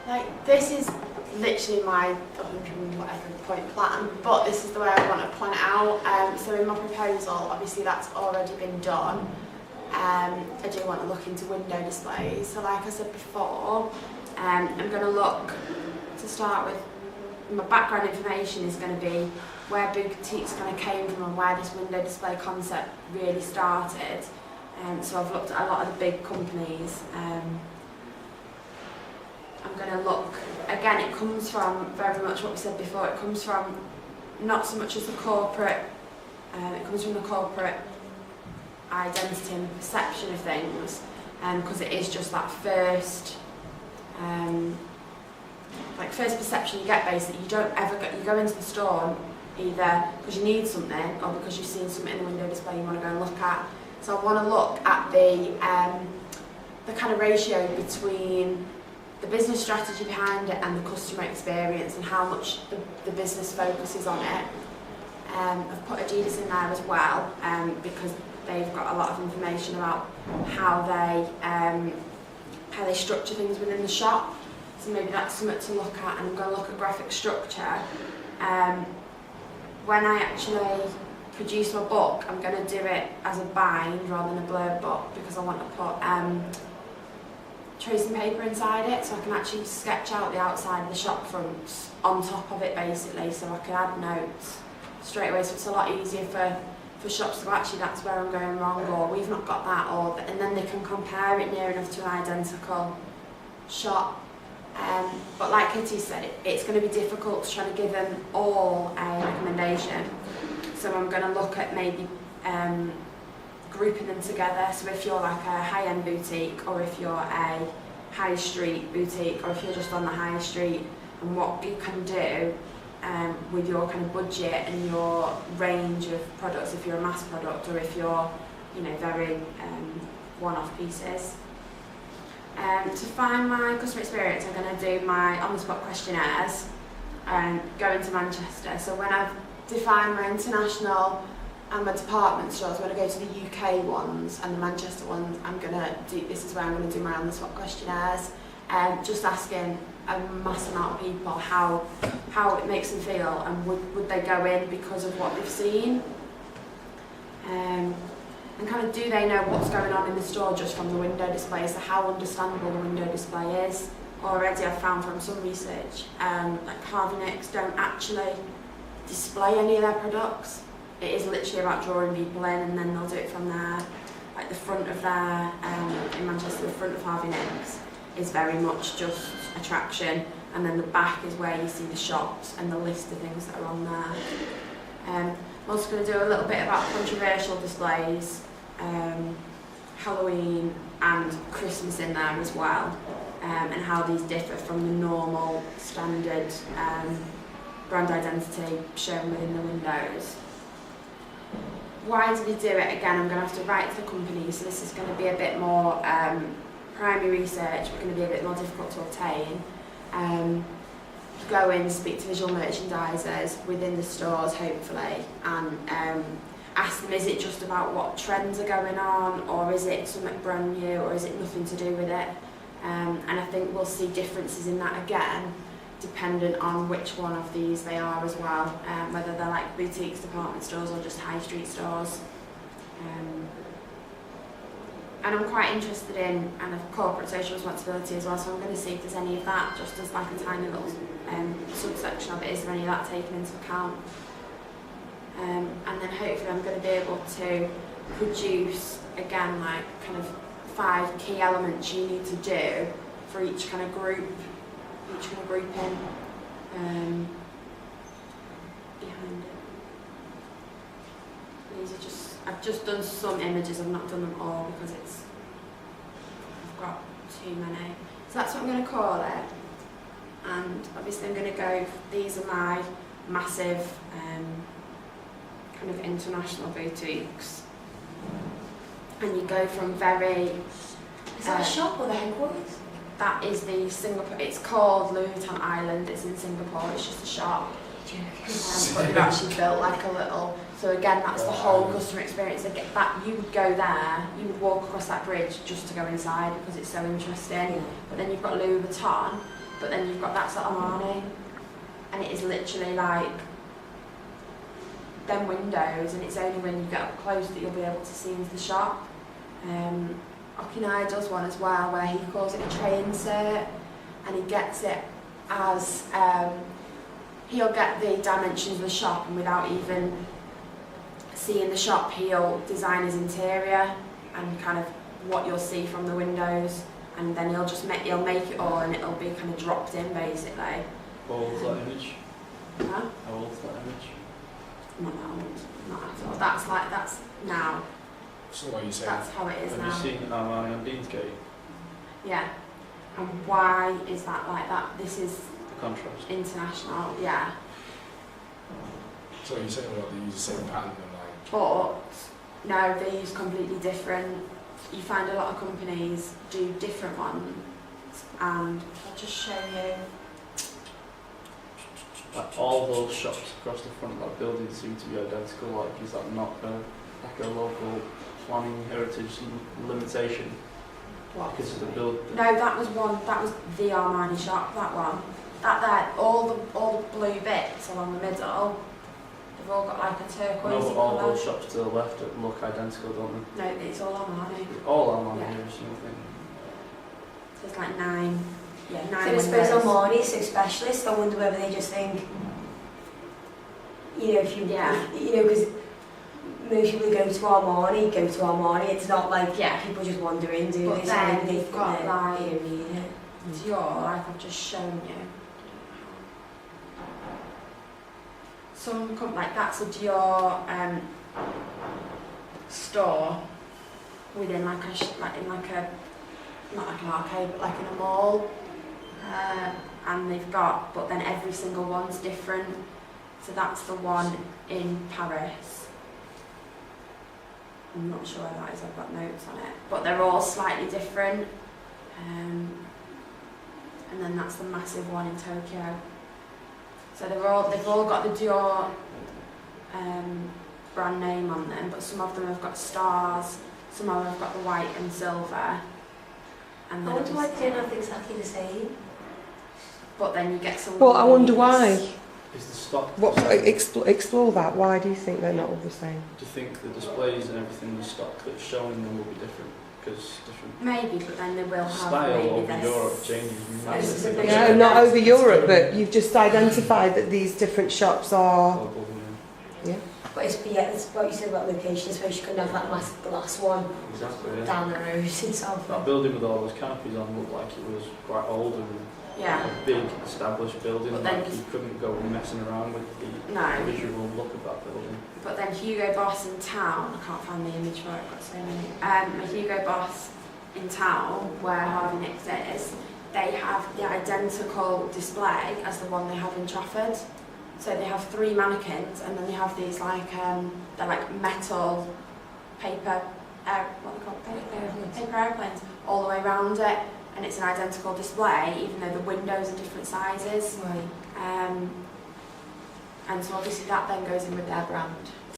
Like, this is literally my 100 and whatever point plan, but this is the way I want to plan it out. So in my proposal, obviously that's already been done. I do want to look into window displays. So like I said before, I'm going to look, to start with, my background information is going to be where boutiques kind of came from and where this window display concept really started. So I've looked at a lot of the big companies. I'm going to look, again, it comes from very much what we said before, it comes from not so much as the corporate, it comes from the corporate identity and perception of things, because it is just that first perception you get. Basically, you don't ever go, you go into the store either because you need something or because you've seen something in the window display you want to go and look at. So I want to look at the kind of ratio between the business strategy behind it and the customer experience and how much the business focuses on it. I've put Adidas in there as well because they've got a lot of information about how they structure things within the shop. So maybe that's something to look at, and I'm going to look at graphic structure. When I actually produce my book, I'm going to do it as a bind rather than a blurb book because I want to put tracing paper inside it so I can actually sketch out the outside of the shop fronts on top of it, basically, so I can add notes straight away. So it's a lot easier for shops to go, actually that's where I'm going wrong, or we've not got that, and then they can compare it near enough to an identical shop. But like Kitty said, it's going to be difficult to try to give them all a recommendation. So I'm going to look at maybe grouping them together. So if you're like a high-end boutique, or if you're a high street boutique, or if you're just on the high street, and what you can do with your kind of budget and your range of products, if you're a mass product or if you're, very one-off pieces. To find my customer experience, I'm going to do my on-the-spot questionnaires and go into Manchester. So when I've defined my international and my department stores, when I go to the UK ones and the Manchester ones, this is where I'm going to do my on-the-spot questionnaires, just asking a mass amount of people how it makes them feel, and would they go in because of what they've seen, and kind of do they know what's going on in the store just from the window display, so how understandable the window display is. Already I've found from some research, like Harvey Nicks don't actually display any of their products. It is literally about drawing people in, and then they'll do it from there. Like the front of their, in Manchester, the front of Harvey Nicks is very much just attraction, and then the back is where you see the shops and the list of things that are on there. I'm also going to do a little bit about controversial displays, Halloween and Christmas in there as well, and how these differ from the normal standard brand identity shown within the windows. Why did he do it? Again, I'm going to have to write to the company, so this is going to be a bit more primary research, but going to be a bit more difficult to obtain. Go in, speak to visual merchandisers within the stores, hopefully, and ask them, is it just about what trends are going on, or is it something brand new, or is it nothing to do with it? And I think we'll see differences in that again, dependent on which one of these they are as well, whether they're like boutiques, department stores, or just high street stores. And I'm quite interested in corporate social responsibility as well, so I'm going to see if there's any of that, just as like a tiny little subsection of it. Is there any of that taken into account? And then hopefully I'm going to be able to produce, again, like kind of 5 key elements you need to do for each kind of group, each kind of grouping behind it. These are just, I've just done some images, I've not done them all because I've got too many. So that's what I'm going to call it. And obviously I'm going to go, these are my massive kind of international boutiques. And you go from very... Is that a shop or the headquarters? That is the Singapore, it's called Louis Vuitton Island, it's in Singapore, it's just a shop. But they've actually built like a little, so again that's the whole customer experience. That you would go there, you would walk across that bridge just to go inside because it's so interesting. But then you've got Louis Vuitton, but then you've got that's at Armani, and it is literally like them windows, and it's only when you get up close that you'll be able to see into the shop. Okinai does one as well where he calls it a tray insert, and he gets it as he'll get the dimensions of the shop, and without even seeing the shop he'll design his interior and kind of what you'll see from the windows, and then he'll make it all, and it'll be kind of dropped in basically. How old's that image? Huh? How old's that image? Not that old, not at all. That's now. So what are you saying? That's how it is Have now. you seen Armani on Deansgate? Yeah. And why is that like that? This is The contrast. international, yeah. So you saying what they use the same pattern and like? But no, they use completely different. You find a lot of companies do different ones, and I'll just show you. Like all those shops across the front of that building seem to be identical. Like, is that not a local planning heritage limitation? What? Because of the build. No, that was the Armani shop. That one. That there, all the blue bits along the middle. They've all got like a turquoise No, but all colour. those shops to the left look identical, don't No, it's all Armani. they? All Armani Yeah. here is something. So it's like nine So I windows. suppose Armani is so specialist, I wonder whether they just think, you know, if you, Yeah. you know, because most people who go to Armani, it's not like Yeah. people just wander in, do But they? then So they you've think got, they're like, area. Dior, like I've just shown you. Some like that's a Dior store within like not like an arcade, but like in a mall. And they've got, but then every single one's different. So that's the one in Paris. I'm not sure where that is, I've got notes on it. But they're all slightly different. And then that's the massive one in Tokyo. So they've all got the Dior brand name on them, but some of them have got stars, some of them have got the white and silver. And I then wonder why they don't have exactly the same. but then you get some. Well, I wonder why. Is the stock? What, the same? explore that. Why do you think they're not all the same? Do you think the displays and everything in the stock that's showing them will be different? Because different Maybe, but then they will have style maybe over this. Europe changes massively. Yeah. No, not over Europe, but you've just identified that these different shops are. Global, Yeah. But it's what you said about location, I suppose you couldn't have that massive glass one Exactly, yeah. down the road in That Southend. building with all those canopies on looked like it was quite old and Yeah. a big established building. But then- Like you couldn't go messing around with the No. visual look of that building. But then Hugo Boss in town, I can't find the image for it, I've got so many. Hugo Boss in town, where Harvey Nicks is, they have the identical display as the one they have in Trafford. So they have 3 mannequins, and then they have these like, they're like metal paper, what are they called? Paper airplanes, all the way around it. And it's an identical display, even though the windows are different sizes. Right. And so obviously that then goes in with their brand.